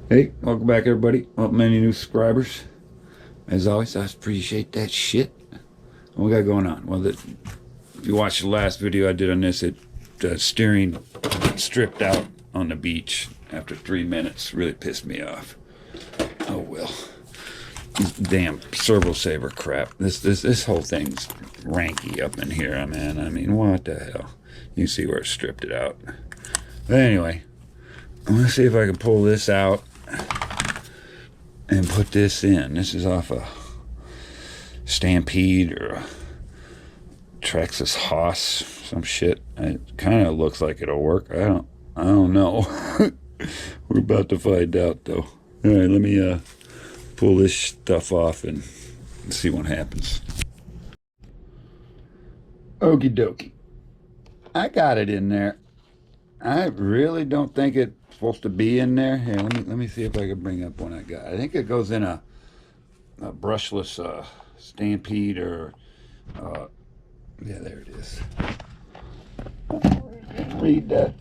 Hey, welcome back everybody. Welcome many new subscribers. As always, I appreciate that shit. What we got going on? Well, if you watched the last video I did on this, the steering stripped out on the beach after 3 minutes. Really pissed me off. Oh well. This damn servo saver crap. This whole thing's ranky up in here, man. I mean, what the hell? You can see where it stripped it out. But anyway, I'm gonna see if I can pull this out and put this in. This is off a Stampede or a Traxxas HOSS, some shit. It kind of looks like it'll work. I don't know. We're about to find out though. All right, let me pull this stuff off and see what happens. Okie dokie. I got it in there. I really don't think it's supposed to be in there. Here, let me see if I can bring up one I got. I think it goes in a brushless Stampede or yeah, there it is. Read that.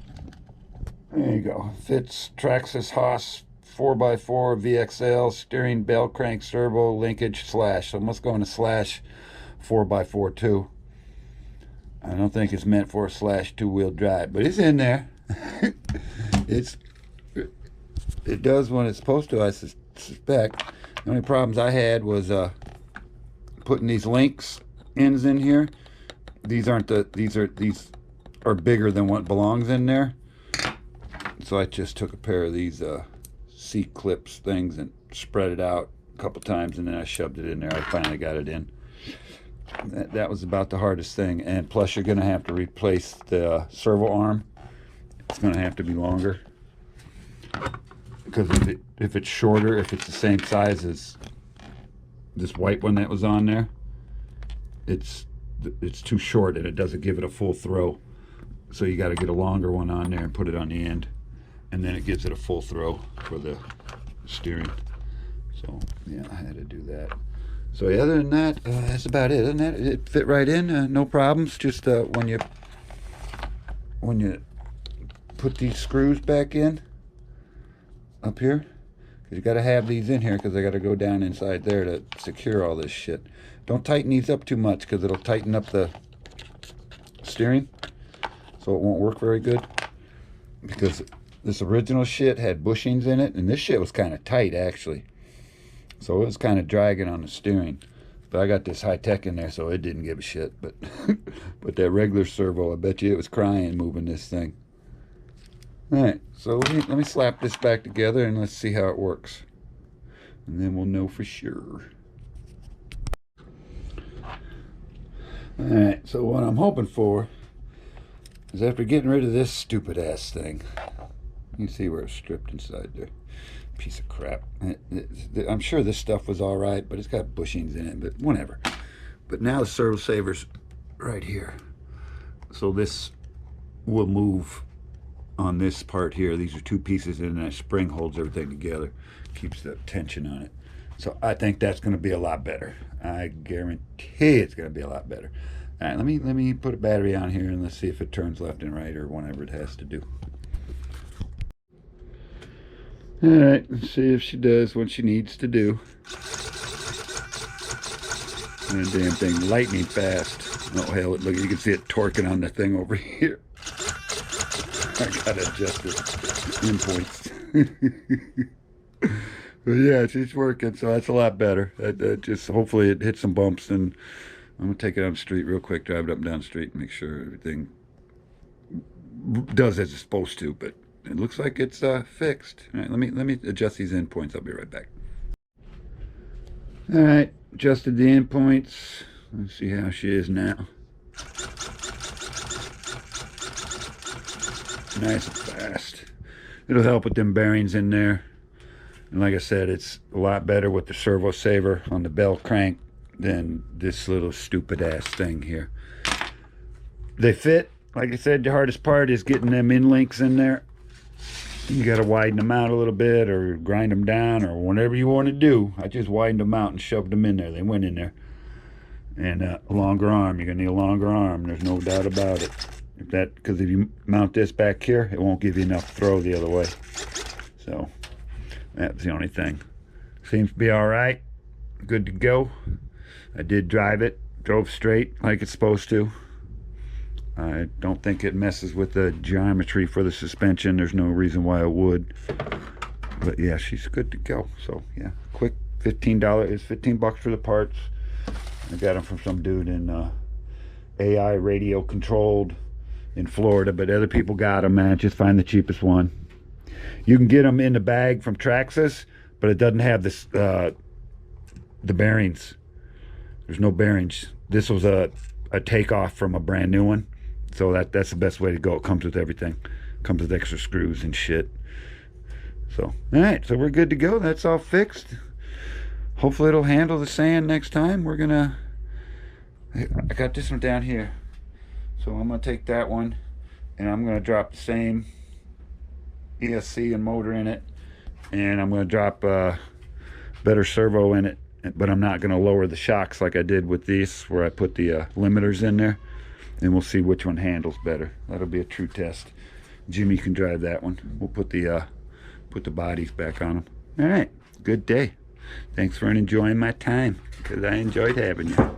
There you go. Fits Traxxas HOSS 4x4 VXL steering Bellcrank servo linkage slash. So it must go in a slash 4x4 too. I don't think it's meant for a slash two-wheel drive, but it's in there. It does what it's supposed to, I suspect. The only problems I had was putting these links ends in here. These are bigger than what belongs in there. So I just took a pair of these C-clips things and spread it out a couple times, and then I shoved it in there. I finally got it in. That was about the hardest thing, and plus you're going to have to replace the servo arm. It's going to have to be longer, because if it's shorter, if it's the same size as this white one that was on there, it's too short and it doesn't give it a full throw. So you got to get a longer one on there and put it on the end, and then it gives it a full throw for the steering. So yeah, I had to do that. So yeah, other than that, that's about it. Other than that, it fit right in, no problems. Just when you put these screws back in up here, because you got to have these in here because they got to go down inside there to secure all this shit. Don't tighten these up too much because it'll tighten up the steering, so it won't work very good. Because this original shit had bushings in it, and this shit was kind of tight actually. So it was kind of dragging on the steering. But I got this high tech in there, so it didn't give a shit. But but that regular servo, I bet you it was crying moving this thing. Alright, so let me slap this back together and let's see how it works. And then we'll know for sure. Alright, so what I'm hoping for is after getting rid of this stupid ass thing, you see where it's stripped inside there. Piece of crap. I'm sure this stuff was all right, but it's got bushings in it, but whatever. But now the servo saver's right here, so this will move on this part here. These are two pieces, and that spring holds everything together, keeps the tension on it. So I think that's going to be a lot better. I guarantee it's going to be a lot better. All right, let me put a battery on here and let's see if it turns left and right or whatever it has to do. Alright, let's see if she does what she needs to do. That damn thing lightning fast. Oh hell, look, you can see it torquing on the thing over here. I gotta adjust the endpoints. But yeah, it's working, so that's a lot better. Just hopefully it hits some bumps, and I'm gonna take it on the street real quick, drive it up and down the street and make sure everything does as it's supposed to, but it looks like it's fixed. All right, let me adjust these endpoints. I'll be right back. All right, adjusted the endpoints. Let's see how she is now. Nice and fast. It'll help with them bearings in there. And like I said, it's a lot better with the servo saver on the Bellcrank than this little stupid ass thing here. They fit. Like I said, the hardest part is getting them in links in there. You got to widen them out a little bit or grind them down or whatever you want to do. I just widened them out and shoved them in there. They went in there. And a longer arm. You're going to need a longer arm. There's no doubt about it. Because if you mount this back here, it won't give you enough throw the other way. So That's the only thing. Seems to be all right. Good to go. I did drive it. Drove straight like it's supposed to. I don't think it messes with the geometry for the suspension. There's no reason why it would. But yeah, she's good to go. So yeah, quick $15. It's $15 for the parts. I got them from some dude in AI radio controlled in Florida, but other people got them, man. Just find the cheapest one. You can get them in the bag from Traxxas, but it doesn't have this the bearings. There's no bearings. This was a takeoff from a brand new one, so that's the best way to go. It comes with everything. Comes with extra screws and shit. So all right, so we're good to go. That's all fixed. Hopefully it'll handle the sand next time. I got this one down here, so I'm gonna take that one and I'm gonna drop the same ESC and motor in it, and I'm gonna drop better servo in it, but I'm not gonna lower the shocks like I did with these, where I put the limiters in there, and we'll see which one handles better. That'll be a true test. Jimmy can drive that one. We'll put the bodies back on them. All right, good day. Thanks for enjoying my time, because I enjoyed having you.